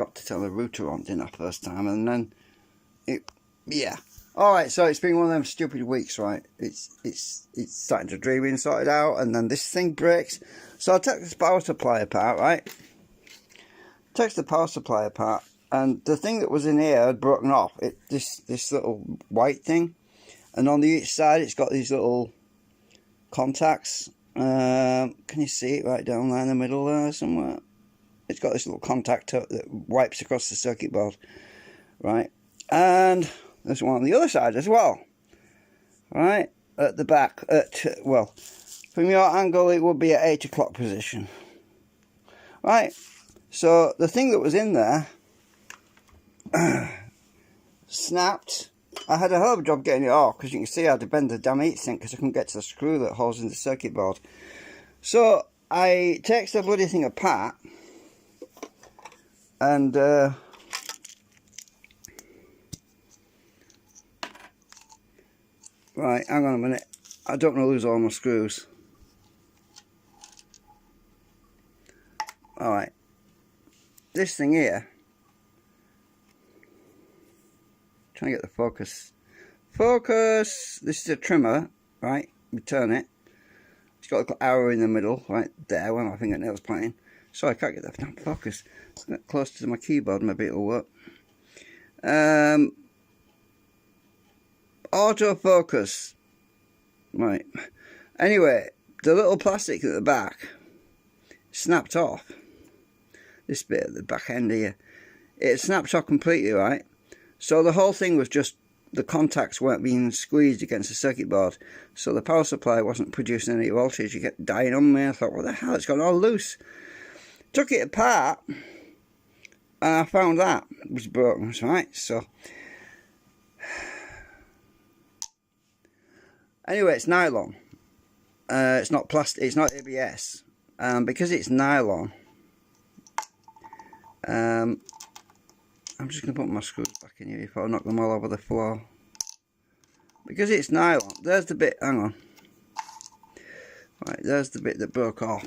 got to turn the router on, didn't I, first time, and then yeah. Alright, so it's been one of them stupid weeks, right? It's starting to dream being sorted out, and then this thing breaks. So I took this power supply apart, right? Takes the power supply apart, and the thing that was in here had broken off. This little white thing, and on the each side it's got these little contacts. Can you see it right down there in the middle there somewhere? It's got this little contact that wipes across the circuit board, right? And there's one on the other side as well, right? At the back, well, from your angle it would be at 8 o'clock position, right? So the thing that was in there snapped. I had a hell of a job getting it off, because you can see I had to bend the damn heatsink because I couldn't get to the screw that holds in the circuit board. So I takes the bloody thing apart, and right, hang on a minute, I don't want to lose all my screws. Alright, this thing here, trying to get the focus. This is a trimmer, right? We turn it. It's got a little arrow in the middle, right there where my fingernail's pointing. Sorry, I can't get that damn focus. Let's get close to my keyboard, maybe it'll work. Autofocus. Right. Anyway, the little plastic at the back snapped off. This bit at the back end here. It snapped off completely, right? So the whole thing was just, the contacts weren't being squeezed against the circuit board, so the power supply wasn't producing any voltage. You kept dying on me. I thought, what the hell, it's gone all loose. Took it apart, and I found that it was broken, right? So anyway, it's nylon. It's not plastic, it's not ABS. Because it's nylon, I'm just going to put my screws back in here before I knock them all over the floor. Because it's nylon, there's the bit, hang on. Right, there's the bit that broke off.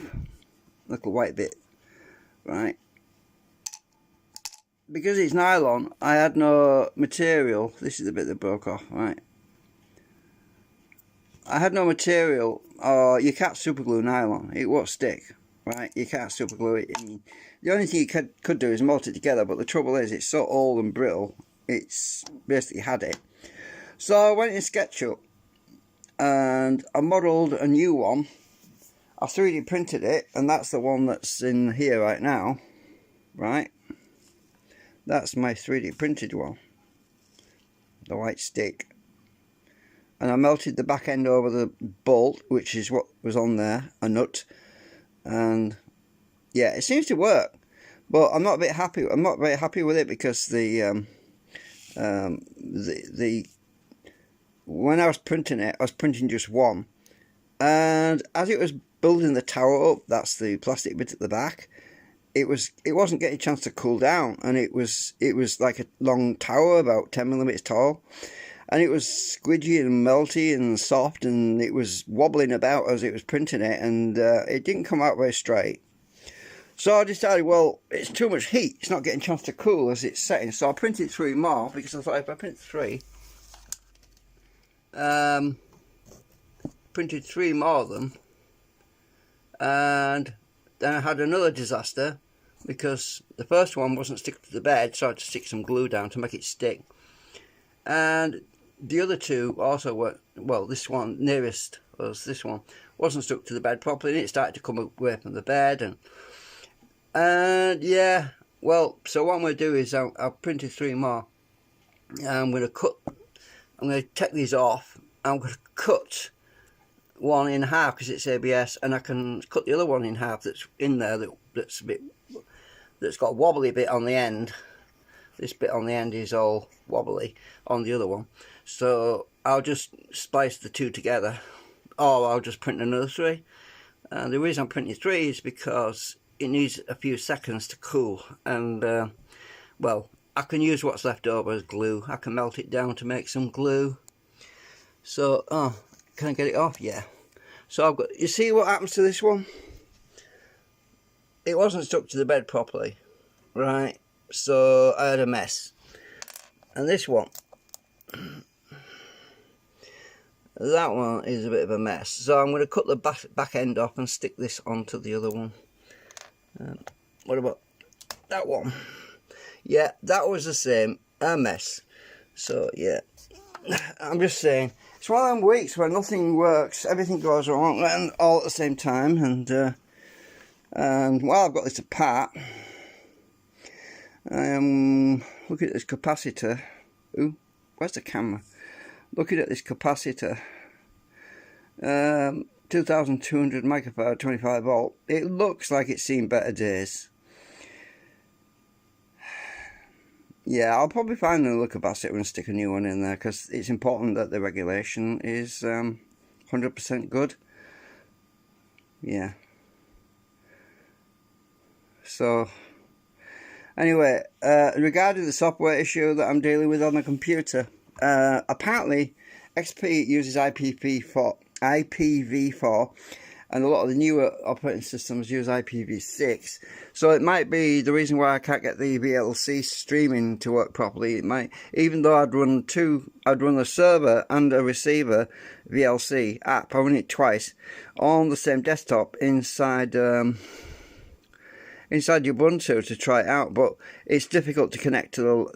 Little white bit. Right. Because it's nylon, I had no material. This is the bit that broke off, right. I had no material, or you can't superglue nylon. It won't stick, right. You can't superglue it. I mean, the only thing you could do is melt it together, but the trouble is it's so old and brittle, it's basically had it. So I went in SketchUp and I modelled a new one. I 3D printed it, and that's the one that's in here right now, right? That's my 3D printed one, the white stick. And I melted the back end over the bolt, which is what was on there, a nut, and yeah, it seems to work, but I'm not very happy with it, because when I was printing it, I was printing just one, and as it was building the tower up, that's the plastic bit at the back, it wasn't getting a chance to cool down, and it was like a long tower about 10mm tall, and it was squidgy and melty and soft, and it was wobbling about as it was printing it, and it didn't come out very straight. So I decided, well, it's too much heat, it's not getting a chance to cool as it's setting. So I printed 3 more, because I thought if I print 3, printed 3 more of them, and then I had another disaster, because the first one wasn't sticking to the bed, so I had to stick some glue down to make it stick. And the other 2 also weren't, well, this one nearest was this one, wasn't stuck to the bed properly, and it started to come away from the bed, and yeah, well, so what I'm going to do is I've printed 3 more. I'm going to take these off. I'm going to cut one in half because it's ABS, and I can cut the other one in half that's in there that's got a wobbly bit on the end. This bit on the end is all wobbly on the other one. So I'll just splice the 2 together, or I'll just print another 3. And the reason I'm printing 3 is because it needs a few seconds to cool, and well, I can use what's left over as glue. I can melt it down to make some glue. So, can I get it off? Yeah. So I've got, you see what happens to this one? It wasn't stuck to the bed properly, right? so I had a mess. And this one, that one is a bit of a mess. So I'm going to cut the back end off and stick this onto the other one. What about that one? Yeah, that was the same, a mess. So yeah, I'm just saying, it's one of them weeks where nothing works, everything goes wrong, and all at the same time. And while I've got this apart, I am looking at this capacitor. Ooh, where's the camera? Looking at this capacitor, 2200 microfarad, 25 volt. It looks like it's seen better days. Yeah, I'll probably find another capacitor and stick a new one in there, because it's important that the regulation is 100% good. Yeah. So, anyway, regarding the software issue that I'm dealing with on the computer, apparently XP uses IPv4, and a lot of the newer operating systems use IPv6. So it might be the reason why I can't get the VLC streaming to work properly. It might, even though I'd run a server and a receiver VLC app. I run it twice on the same desktop inside Ubuntu to try it out, but it's difficult to connect to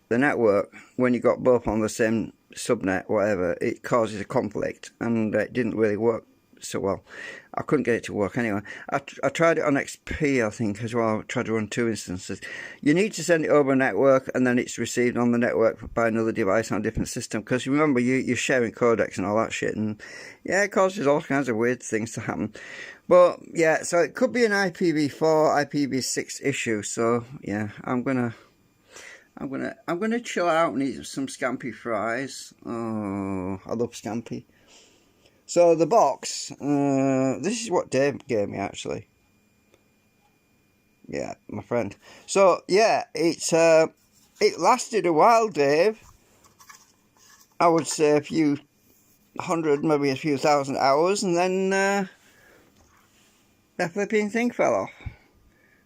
the network when you got both on the same subnet, whatever. It causes a conflict, and it didn't really work so well. I couldn't get it to work anyway. I tried it on XP, I think, as well. I tried to run 2 instances. You need to send it over a network, and then it's received on the network by another device on a different system, because remember, you're sharing codecs and all that shit, and yeah, it causes all kinds of weird things to happen. But yeah, so it could be an IPv4, IPv6 issue. So yeah, I'm gonna chill out and eat some scampi fries. Oh, I love scampi. So the box, this is what Dave gave me, actually. Yeah, my friend. So yeah, it lasted a while, Dave. I would say a few hundred, maybe a few thousand hours, and then the flipping thing fell off.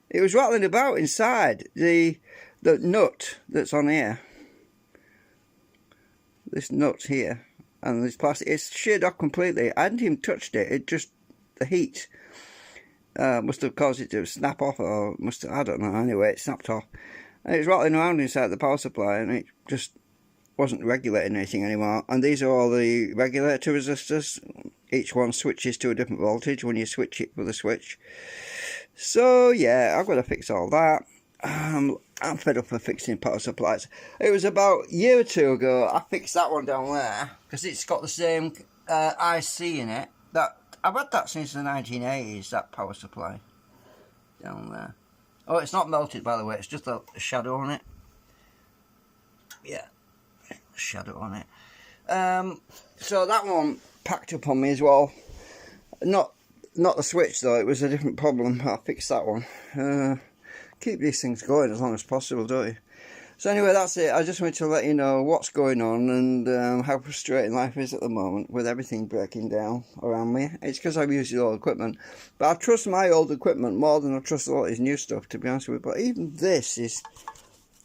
It was rattling about inside. The nut that's on here, this nut here, and this plastic, it's sheared off completely. I hadn't even touched it. It just, the heat must have caused it to snap off, or must have, I don't know. Anyway, it snapped off. And it was rattling around inside the power supply, and it just wasn't regulating anything anymore. And these are all the regulator resistors. Each one switches to a different voltage when you switch it with a switch. So yeah, I've got to fix all that. I'm fed up of fixing power supplies. It was about a year or two ago I fixed that one down there, because it's got the same IC in it. That I've had that since the 1980s, that power supply down there. Oh, it's not melted, by the way, it's just a shadow on it. Yeah, a shadow on it. So that one packed up on me as well. Not the switch though, it was a different problem. I fixed that one. Keep these things going as long as possible, don't you? So anyway, that's it. I just wanted to let you know what's going on, and how frustrating life is at the moment with everything breaking down around me. It's because I've used the old equipment, but I trust my old equipment more than I trust a lot of this new stuff, to be honest with you. But even this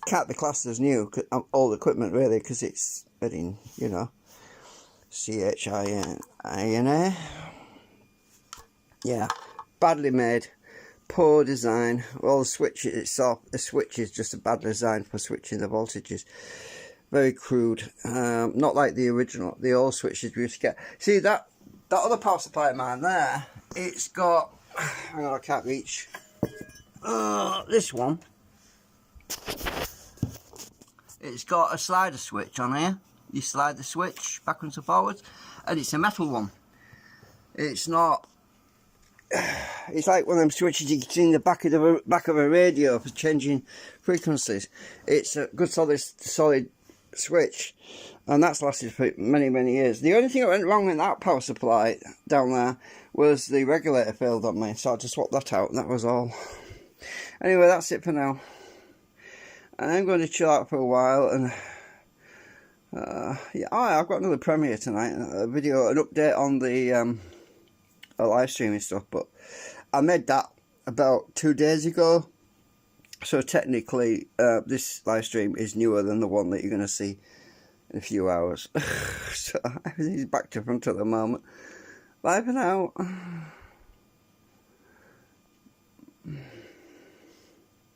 can't be classed as new, old equipment really, because it's in, you know, CHINA. Yeah, badly made. Poor design. Well, the switch itself, the switch is just a bad design for switching the voltages. Very crude. Not like the original, the old switches we used to get. See that other power supply of mine there, it's got, hang on, I can't reach. This one. It's got a slider switch on here. You slide the switch backwards and forwards, and it's a metal one. It's not. It's like one of them switches you can see in the back of a radio for changing frequencies. It's a good solid switch, and that's lasted for many years. The only thing that went wrong in that power supply down there was the regulator failed on me, so I had to swap that out, and that was all. Anyway, that's it for now. I'm going to chill out for a while, and yeah, I've got another premiere tonight, a video, an update on the live streaming stuff, but I made that about 2 days ago, So technically, this live stream is newer than the one that you're going to see in a few hours. So everything's back to front at the moment. Bye for now.